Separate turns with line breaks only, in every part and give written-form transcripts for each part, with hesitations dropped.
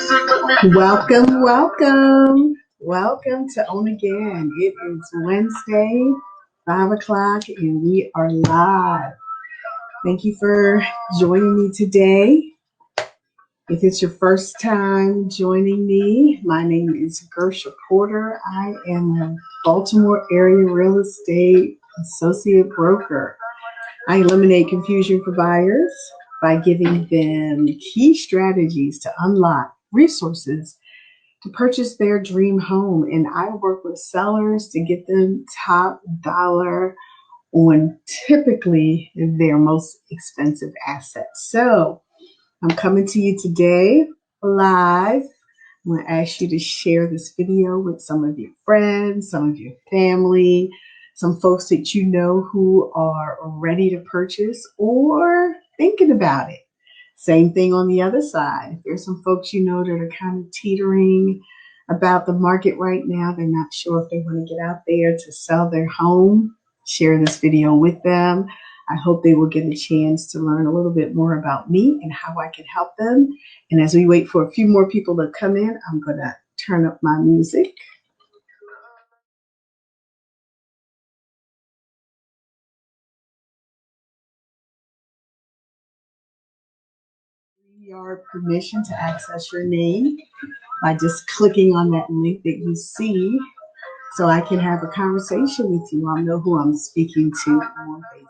Welcome, welcome, welcome to On Again. It is Wednesday, 5 o'clock, and we are live. Thank you for joining me today. If it's your first time joining me, my name is Gersha Porter. I am a Baltimore area real estate associate broker. I eliminate confusion for buyers by giving them key strategies to unlock resources to purchase their dream home. And I work with sellers to get them top dollar on typically their most expensive assets. So I'm coming to you today live. I'm going to ask you to share this video with some of your friends, some of your family, some folks that you know who are ready to purchase or thinking about it. Same thing on the other side. There's some folks you know that are kind of teetering about the market right now. They're not sure if they want to get out there to sell their home. Share this video with them. I hope they will get a chance to learn a little bit more about me and how I can help them. And as we wait for a few more people to come in, I'm going to turn up my music. Your permission to access your name by just clicking on that link that you see so I can have a conversation with you. I'll know who I'm speaking to on Facebook.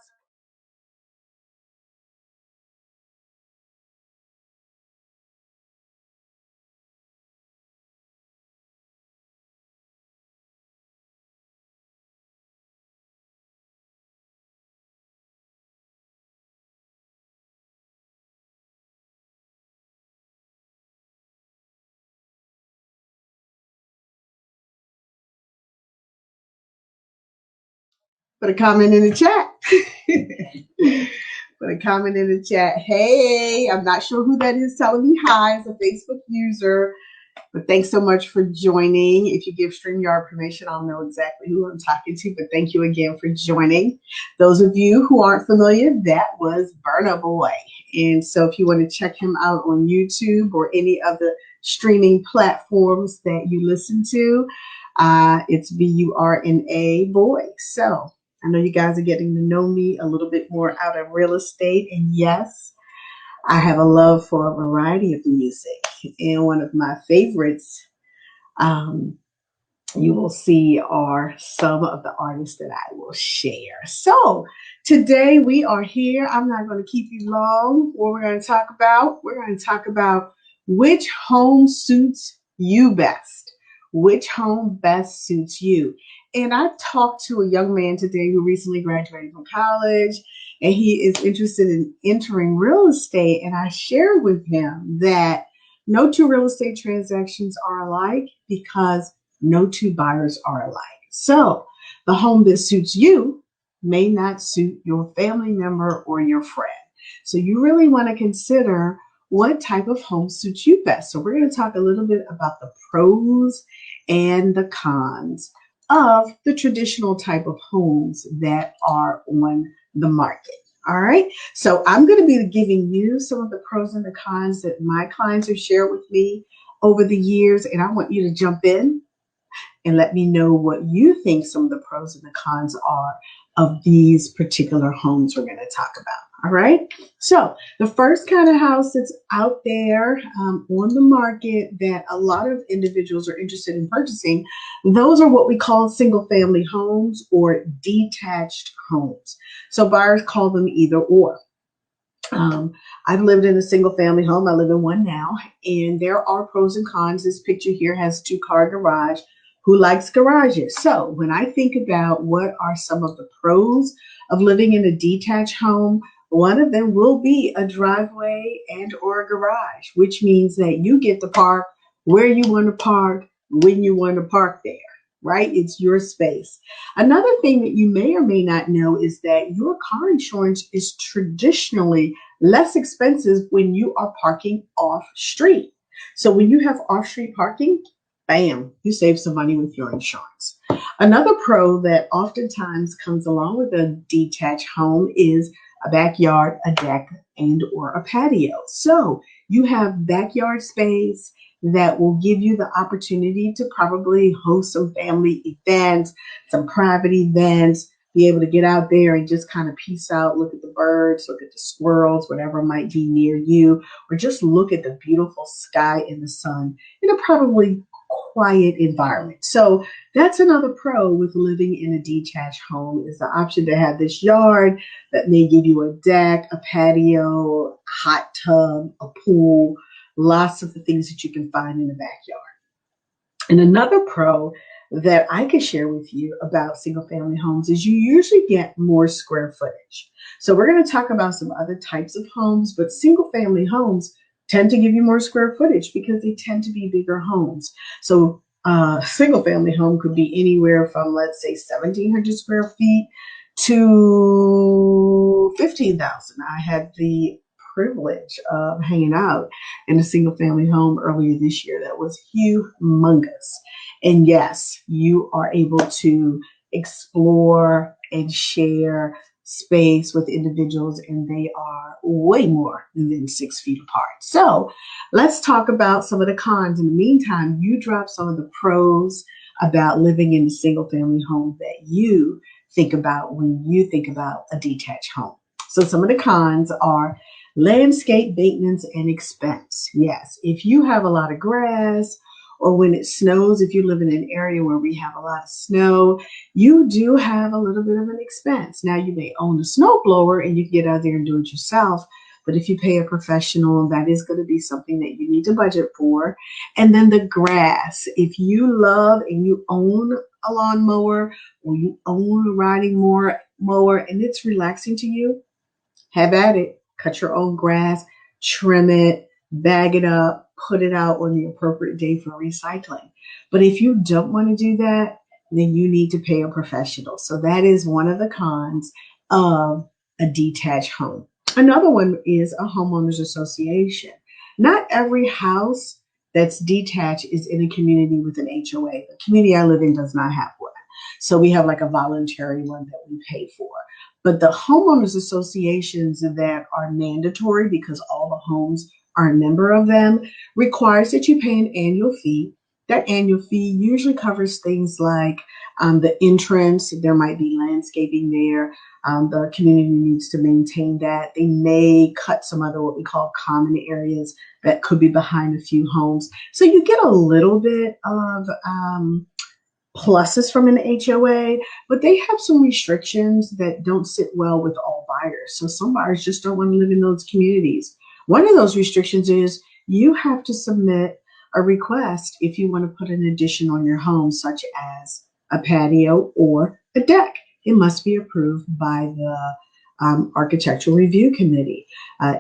Put a comment in the chat. Put a comment in the chat. Hey, I'm not sure who that is telling me hi as a Facebook user, but thanks so much for joining. If you give StreamYard permission, I'll know exactly who I'm talking to, but thank you again for joining. Those of you who aren't familiar, that was Burna Boy. And so if you want to check him out on YouTube or any of the streaming platforms that you listen to, it's Burna Boy. So I know you guys are getting to know me a little bit more out of real estate. And yes, I have a love for a variety of music. And one of my favorites, you will see, are some of the artists that I will share. So today we are here. I'm not going to keep you long. What we're going to talk about, which home suits you best. Which home best suits you? And I talked to a young man today who recently graduated from college, and he is interested in entering real estate. And I shared with him that no two real estate transactions are alike because no two buyers are alike. So the home that suits you may not suit your family member or your friend. So you really want to consider what type of home suits you best. So we're going to talk a little bit about the pros and the cons of the traditional type of homes that are on the market. All right. So I'm going to be giving you some of the pros and the cons that my clients have shared with me over the years. And I want you to jump in and let me know what you think some of the pros and the cons are of these particular homes we're going to talk about. All right. So the first kind of house that's out there on the market that a lot of individuals are interested in purchasing, those are what we call single family homes or detached homes. So buyers call them either or. I've lived in a single family home. I live in one now, and there are pros and cons. This picture here has a 2-car garage. Who likes garages? So when I think about what are some of the pros of living in a detached home, one of them will be a driveway and or a garage, which means that you get to park where you want to park, when you want to park there, right? It's your space. Another thing that you may or may not know is that your car insurance is traditionally less expensive when you are parking off street. So when you have off-street parking, bam, you save some money with your insurance. Another pro that oftentimes comes along with a detached home is a backyard, a deck, and or a patio. So you have backyard space, that will give you the opportunity to probably host some family events, some private events, be able to get out there and just kind of peace out, look at the birds, look at the squirrels, whatever might be near you, or just look at the beautiful sky and the sun in a probably quiet environment. So that's another pro with living in a detached home is the option to have this yard that may give you a deck, a patio, a hot tub, a pool, lots of the things that you can find in the backyard. And another pro that I could share with you about single family homes is you usually get more square footage. So we're going to talk about some other types of homes, but single family homes tend to give you more square footage because they tend to be bigger homes. So a single family home could be anywhere from, let's say, 1,700 square feet to 15,000. I had the privilege of hanging out in a single family home earlier this year that was humongous. And yes, you are able to explore and share space with individuals, and they are way more than 6 feet apart. So let's talk about some of the cons. In the meantime, you drop some of the pros about living in a single family home that you think about when you think about a detached home. So some of the cons are landscape maintenance and expense. Yes, if you have a lot of grass, or when it snows, if you live in an area where we have a lot of snow, you do have a little bit of an expense. Now, you may own a snow blower and you can get out there and do it yourself. But if you pay a professional, that is going to be something that you need to budget for. And then the grass. If you love and you own a lawnmower or you own a riding mower and it's relaxing to you, have at it. Cut your own grass, trim it, bag it up, put it out on the appropriate day for recycling. But if you don't want to do that, then you need to pay a professional. So that is one of the cons of a detached home. Another one is a homeowners association. Not every house that's detached is in a community with an HOA. The community I live in does not have one. So we have like a voluntary one that we pay for. But the homeowners associations that are mandatory because all the homes are a member of them requires that you pay an annual fee. That annual fee usually covers things like the entrance. There might be landscaping there. The community needs to maintain that. They may cut some other what we call common areas that could be behind a few homes. So you get a little bit of pluses from an HOA, but they have some restrictions that don't sit well with all buyers. So some buyers just don't want to live in those communities. One of those restrictions is you have to submit a request if you want to put an addition on your home, such as a patio or a deck. It must be approved by the architectural review committee.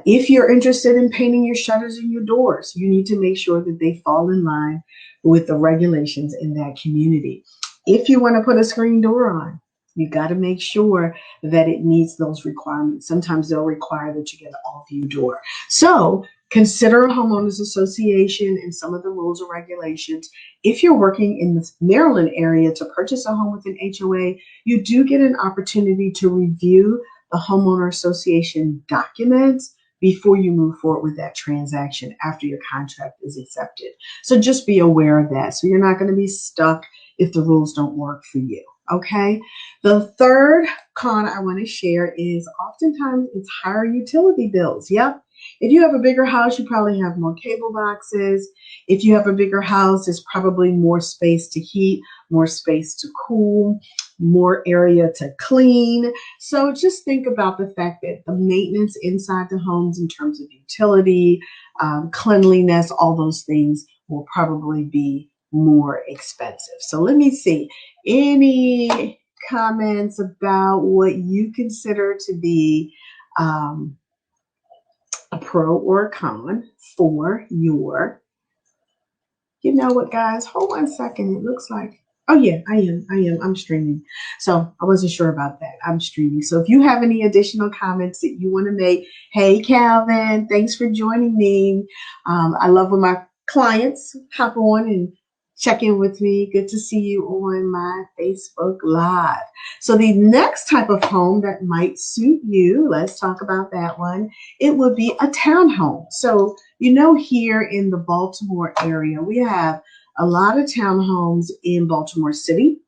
If you're interested in painting your shutters and your doors, you need to make sure that they fall in line with the regulations in that community. If you want to put a screen door on, you got to make sure that it meets those requirements. Sometimes they'll require that you get an all-view door. So consider a homeowners association and some of the rules and regulations. If you're working in the Maryland area to purchase a home with an HOA, you do get an opportunity to review the homeowner association documents before you move forward with that transaction after your contract is accepted. So just be aware of that. So you're not going to be stuck if the rules don't work for you. Okay. The third con I want to share is oftentimes it's higher utility bills. Yep. If you have a bigger house, you probably have more cable boxes. If you have a bigger house, there's probably more space to heat, more space to cool, more area to clean. So just think about the fact that the maintenance inside the homes in terms of utility, cleanliness, all those things will probably be more expensive. So let me see. Any comments about what you consider to be a pro or a con for your, you know what, guys, hold one second. It looks like, oh yeah, I'm streaming. So I wasn't sure about that. I'm streaming. So if you have any additional comments that you want to make, hey, Calvin, thanks for joining me. I love when my clients hop on and check in with me. Good to see you on my Facebook Live. So the next type of home that might suit you, let's talk about that one. It would be a townhome. So You know, here in the Baltimore area, we have a lot of townhomes in Baltimore City.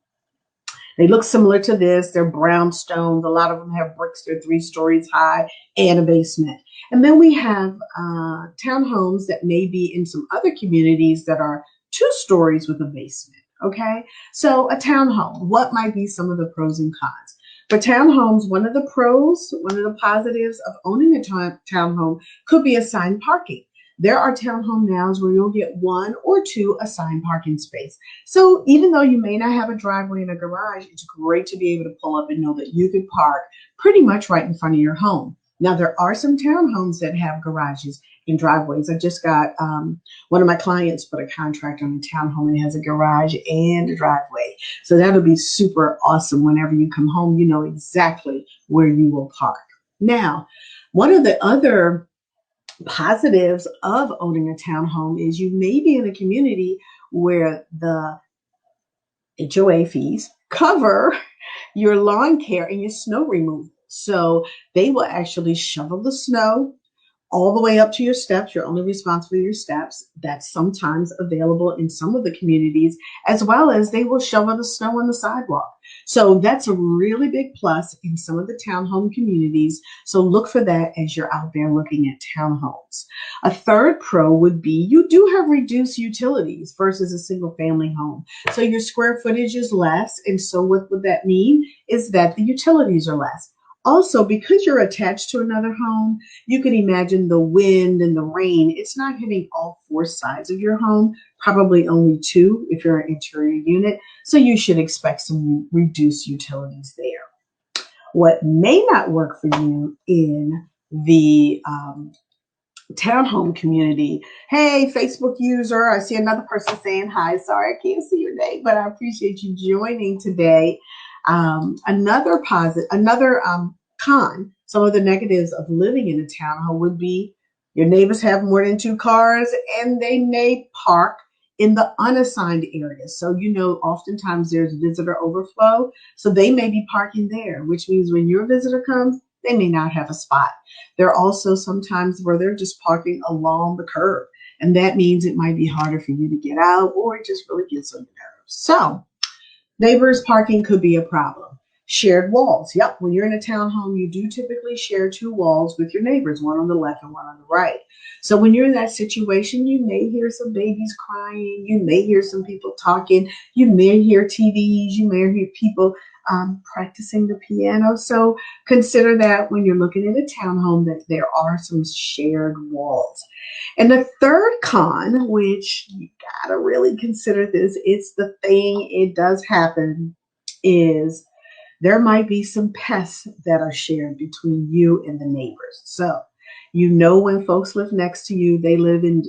They look similar to this. They're brownstones. A lot of them have bricks. They're 3 stories high and a basement. And then we have townhomes that may be in some other communities that are 2 stories with a basement. Okay. So a townhome, what might be some of the pros and cons? For townhomes, one of the pros, one of the positives of owning a townhome could be assigned parking. There are townhome nows where you'll get 1 or 2 assigned parking space. So even though you may not have a driveway and a garage, it's great to be able to pull up and know that you could park pretty much right in front of your home. Now, there are some townhomes that have garages and driveways. I just got one of my clients put a contract on a townhome and it has a garage and a driveway. So that'll be super awesome. Whenever you come home, you know exactly where you will park. Now, one of the other positives of owning a townhome is you may be in a community where the HOA fees cover your lawn care and your snow removal. So they will actually shovel the snow all the way up to your steps. You're only responsible for your steps. That's sometimes available in some of the communities, as well as they will shovel the snow on the sidewalk. So that's a really big plus in some of the townhome communities. So look for that as you're out there looking at townhomes. A third pro would be you do have reduced utilities versus a single family home. So your square footage is less. And so what would that mean is that the utilities are less. Also, because you're attached to another home, you can imagine the wind and the rain. It's not hitting all 4 sides of your home, probably only 2 if you're an interior unit. So you should expect some reduced utilities there. What may not work for you in the townhome community. Hey, Facebook user, I see another person saying hi. Sorry, I can't see your name, but I appreciate you joining today. Another con, some of the negatives of living in a townhome would be your neighbors have more than 2 cars and they may park in the unassigned areas. So, you know, oftentimes there's visitor overflow. So they may be parking there, which means when your visitor comes, they may not have a spot. There are also sometimes where they're just parking along the curb. And that means it might be harder for you to get out or it just really gets on your nerves. So neighbors parking could be a problem. Shared walls. Yep, when you're in a townhome, you do typically share 2 walls with your neighbors, one on the left and one on the right. So when you're in that situation, you may hear some babies crying. You may hear some people talking. You may hear TVs. You may hear people practicing the piano. So consider that when you're looking at a townhome that there are some shared walls. And the third con, which you gotta really consider this, it's the thing, it does happen, is there might be some pests that are shared between you and the neighbors. So, you know, when folks live next to you, they live in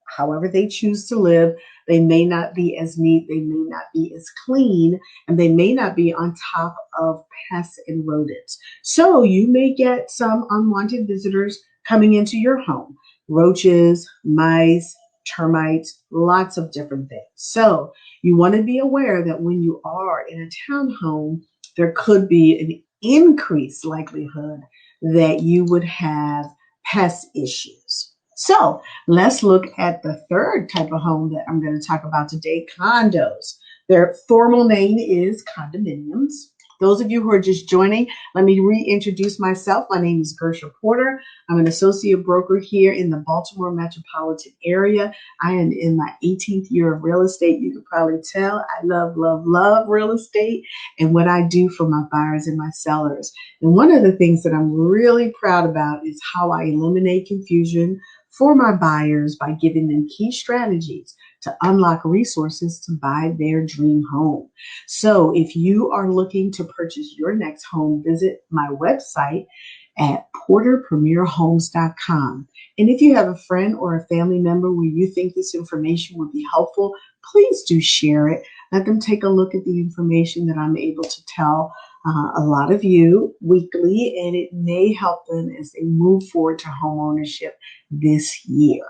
however they choose to live. They may not be as neat, they may not be as clean, and they may not be on top of pests and rodents. So you may get some unwanted visitors coming into your home. Roaches, mice, termites, lots of different things. So you want to be aware that when you are in a townhome, there could be an increased likelihood that you would have pest issues. So let's look at the third type of home that I'm going to talk about today, condos. Their formal name is condominiums. Those of you who are just joining, let me reintroduce myself. My name is Gersha Porter. I'm an associate broker here in the Baltimore metropolitan area. I am in my 18th year of real estate. You can probably tell I love, love, love real estate and what I do for my buyers and my sellers. And one of the things that I'm really proud about is how I eliminate confusion for my buyers by giving them key strategies to unlock resources to buy their dream home. So if you are looking to purchase your next home, visit my website at porterpremierhomes.com. And if you have a friend or a family member where you think this information would be helpful, please do share it. Let them take a look at the information that I'm able to tell a lot of you weekly, and it may help them as they move forward to home ownership this year.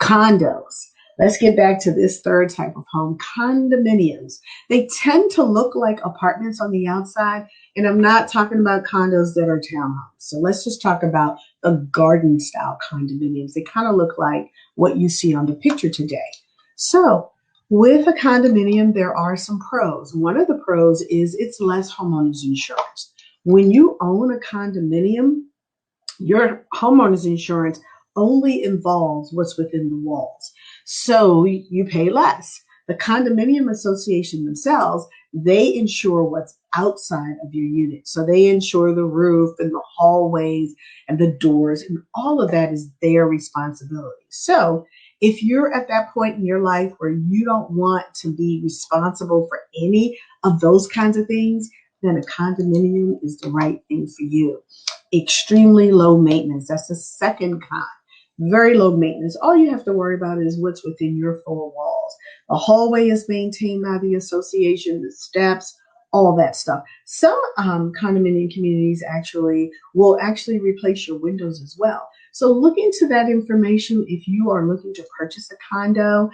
Condos. let's get back to this third type of home, condominiums. They tend to look like apartments on the outside, and I'm not talking about condos that are townhomes. So let's just talk about the garden style condominiums. They kind of look like what you see on the picture today. So with a condominium, there are some pros. One of the pros is it's less homeowners insurance. When you own a condominium, your homeowner's insurance only involves what's within the walls. So you pay less. The condominium association themselves, they insure what's outside of your unit. So they insure the roof and the hallways and the doors, and all of that is their responsibility. So if you're at that point in your life where you don't want to be responsible for any of those kinds of things, then a condominium is the right thing for you. Extremely low maintenance. That's the second kind. Very low maintenance. All you have to worry about is what's within your four walls. The hallway is maintained by the association, the steps, all that stuff. Some condominium communities will actually replace your windows as well. So look into that information if you are looking to purchase a condo.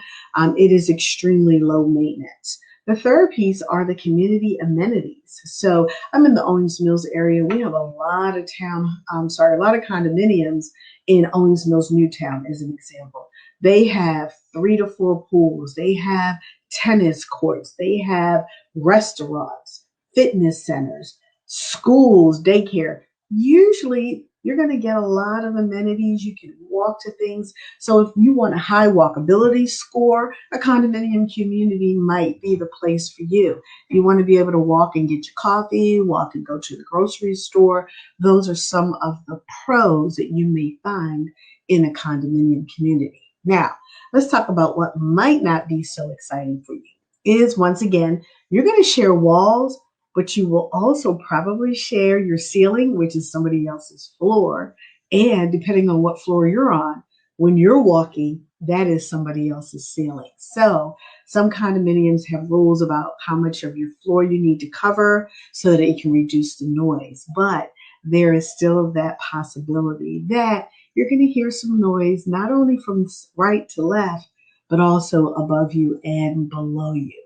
It is extremely low maintenance. The third piece are the community amenities. So I'm in the Owings Mills area. We have a lot of condominiums in Owings Mills Newtown, as an example. They have 3 to 4 pools. They have tennis courts. They have restaurants, fitness centers, schools, daycare. Usually you're going to get a lot of amenities. You can walk to things. So if you want a high walkability score, a condominium community might be the place for you. If you want to be able to walk and get your coffee, walk and go to the grocery store, those are some of the pros that you may find in a condominium community. Now, let's talk about what might not be so exciting for you. Is, once again, you're going to share walls, but you will also probably share your ceiling, which is somebody else's floor. And depending on what floor you're on, when you're walking, that is somebody else's ceiling. So some condominiums have rules about how much of your floor you need to cover so that it can reduce the noise. But there is still that possibility that you're going to hear some noise, not only from right to left, but also above you and below you.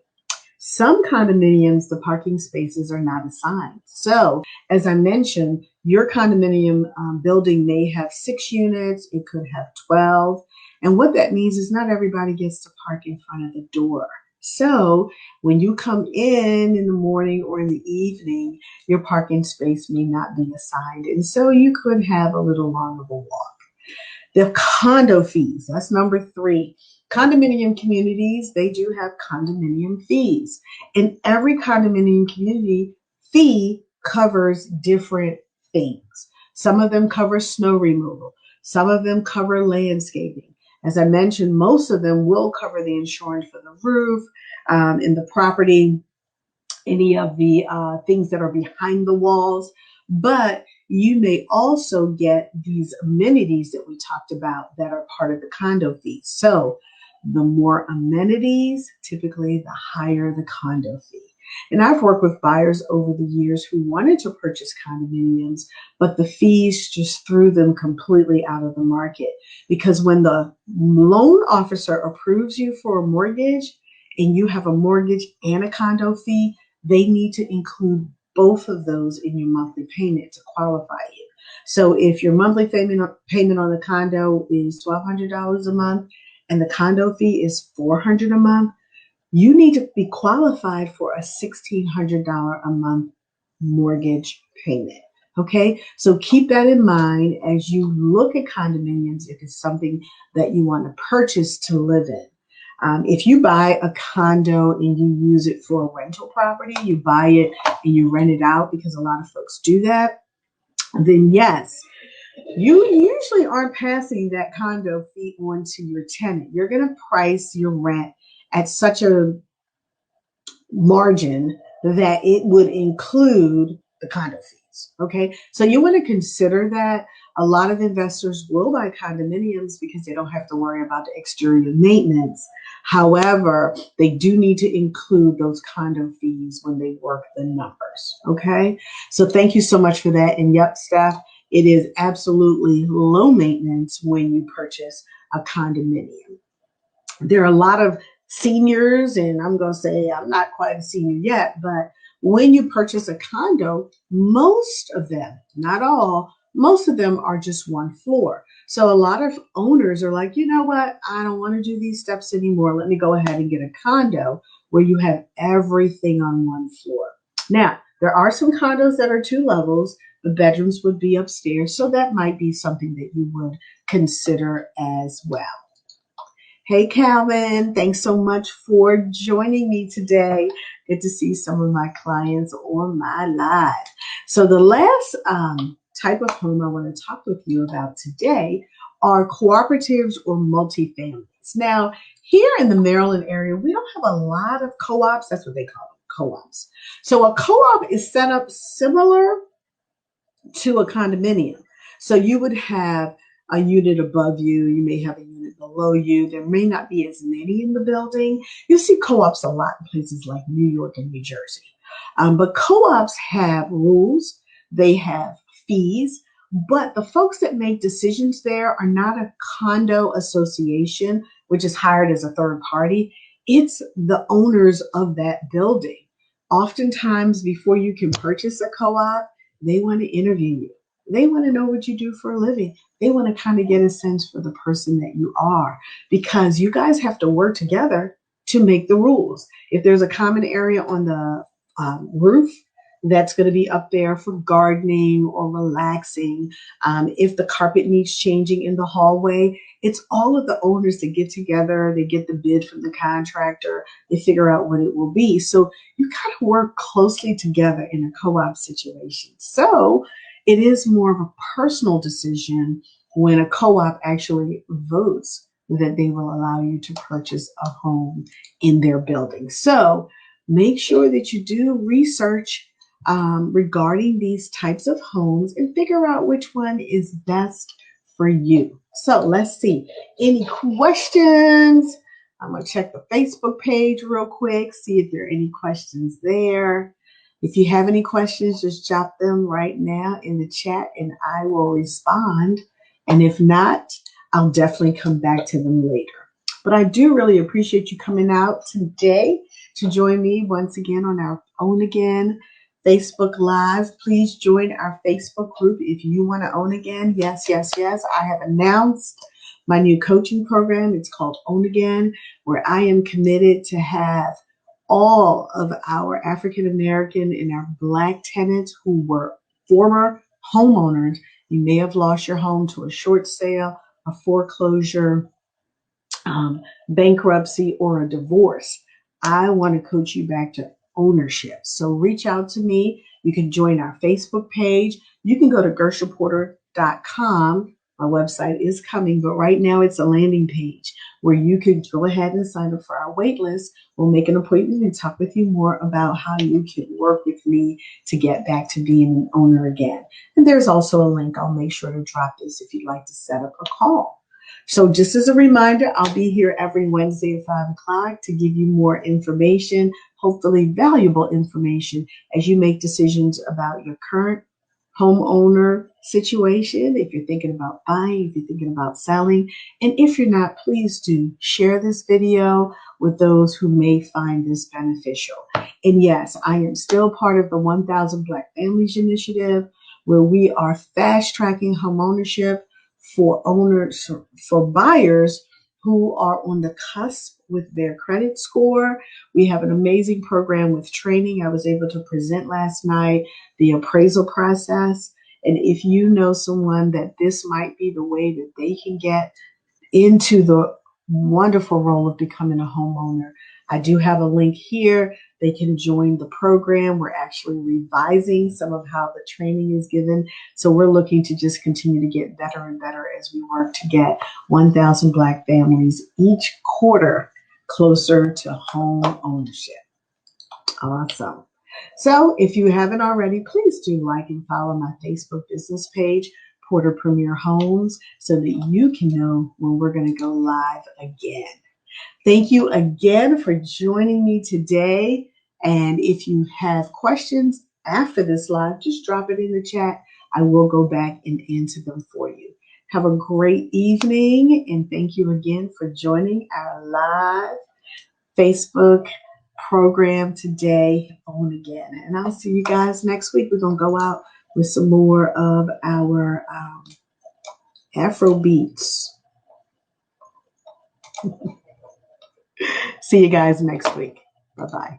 Some condominiums, the parking spaces are not assigned. So, as I mentioned, your condominium building may have 6 units, it could have 12. And what that means is not everybody gets to park in front of the door. So, when you come in the morning or in the evening, your parking space may not be assigned. And so you could have a little long of a walk. The condo fees, that's number 3. Condominium communities, they do have condominium fees. And every condominium community fee covers different things. Some of them cover snow removal. Some of them cover landscaping. As I mentioned, most of them will cover the insurance for the roof, in the property, any of the things that are behind the walls. But you may also get these amenities that we talked about that are part of the condo fee. So the more amenities, typically the higher the condo fee. And I've worked with buyers over the years who wanted to purchase condominiums, but the fees just threw them completely out of the market. Because when the loan officer approves you for a mortgage and you have a mortgage and a condo fee, they need to include both of those in your monthly payment to qualify you. So if your monthly payment on the condo is $1,200 a month and the condo fee is $400 a month, you need to be qualified for a $1,600 a month mortgage payment. Okay, so keep that in mind as you look at condominiums if it's something that you want to purchase to live in. If you buy a condo and you use it for a rental property, you buy it and you rent it out, because a lot of folks do that, then yes, you usually aren't passing that condo fee on to your tenant. You're going to price your rent at such a margin that it would include the condo fees. Okay, so you want to consider that. A lot of investors will buy condominiums because they don't have to worry about the exterior maintenance. However, they do need to include those condo fees when they work the numbers. Okay, so thank you so much for that. And yep, staff, it is absolutely low maintenance when you purchase a condominium. there are a lot of seniors, and I'm going to say I'm not quite a senior yet, but when you purchase a condo, most of them, not all, most of them are just one floor. So a lot of owners are like, you know what? I don't want to do these steps anymore. Let me go ahead and get a condo where you have everything on one floor. Now, there are some condos that are 2 levels. The bedrooms would be upstairs. So that might be something that you would consider as well. Hey, Calvin, thanks so much for joining me today. Good to see some of my clients on my live. So the last type of home I want to talk with you about today are cooperatives or multifamilies. Now, here in the Maryland area, we don't have a lot of co-ops. That's what they call them, co-ops. So a co-op is set up similar to a condominium. So you would have a unit above you, you may have a unit below you. There may not be as many in the building. You see co-ops a lot in places like New York and New Jersey. But co-ops have rules, they have fees, but the folks that make decisions there are not a condo association, which is hired as a third party. It's the owners of that building. Oftentimes, before you can purchase a co-op, they want to interview you. They want to know what you do for a living. They want to kind of get a sense for the person that you are, because you guys have to work together to make the rules. If there's a common area on the roof, that's going to be up there for gardening or relaxing. If the carpet needs changing in the hallway, it's all of the owners that get together. They get the bid from the contractor. They figure out what it will be. So you kind of work closely together in a co-op situation. So it is more of a personal decision when a co-op actually votes that they will allow you to purchase a home in their building. So make sure that you do research regarding these types of homes and figure out which one is best for you. So let's see. Any questions? I'm going to check the Facebook page real quick, see if there are any questions there. If you have any questions, just drop them right now in the chat and I will respond. And if not, I'll definitely come back to them later. But I do really appreciate you coming out today to join me once again on our Own Again Facebook Live. Please join our Facebook group if you want to own again. Yes, yes, yes. I have announced my new coaching program. It's called Own Again, where I am committed to have all of our African American and our Black tenants who were former homeowners. You may have lost your home to a short sale, a foreclosure, bankruptcy, or a divorce. I want to coach you back to ownership. So reach out to me. You can join our Facebook page. You can go to gershaporter.com. My website is coming, but right now it's a landing page where you can go ahead and sign up for our wait list. We'll make an appointment and talk with you more about how you can work with me to get back to being an owner again. And there's also a link. I'll make sure to drop this if you'd like to set up a call. So just as a reminder, I'll be here every Wednesday at 5 o'clock to give you more information, hopefully valuable information, as you make decisions about your current homeowner situation. If you're thinking about buying, if you're thinking about selling, and if you're not, please do share this video with those who may find this beneficial. And yes, I am still part of the 1,000 Black Families Initiative, where we are fast tracking homeownership for owners, for buyers who are on the cusp with their credit score. We have an amazing program with training. I was able to present last night the appraisal process. And if you know someone that this might be the way that they can get into the wonderful role of becoming a homeowner, I do have a link here. They can join the program. We're actually revising some of how the training is given. So we're looking to just continue to get better and better as we work to get 1,000 Black families each quarter closer to home ownership. Awesome. So if you haven't already, please do like and follow my Facebook business page, Porter Premier Homes, so that you can know when we're going to go live again. Thank you again for joining me today. And if you have questions after this live, just drop it in the chat. I will go back and answer them for you. Have a great evening, and thank you again for joining our live Facebook program today on again. And I'll see you guys next week. We're going to go out with some more of our Afro beats. See you guys next week. Bye-bye.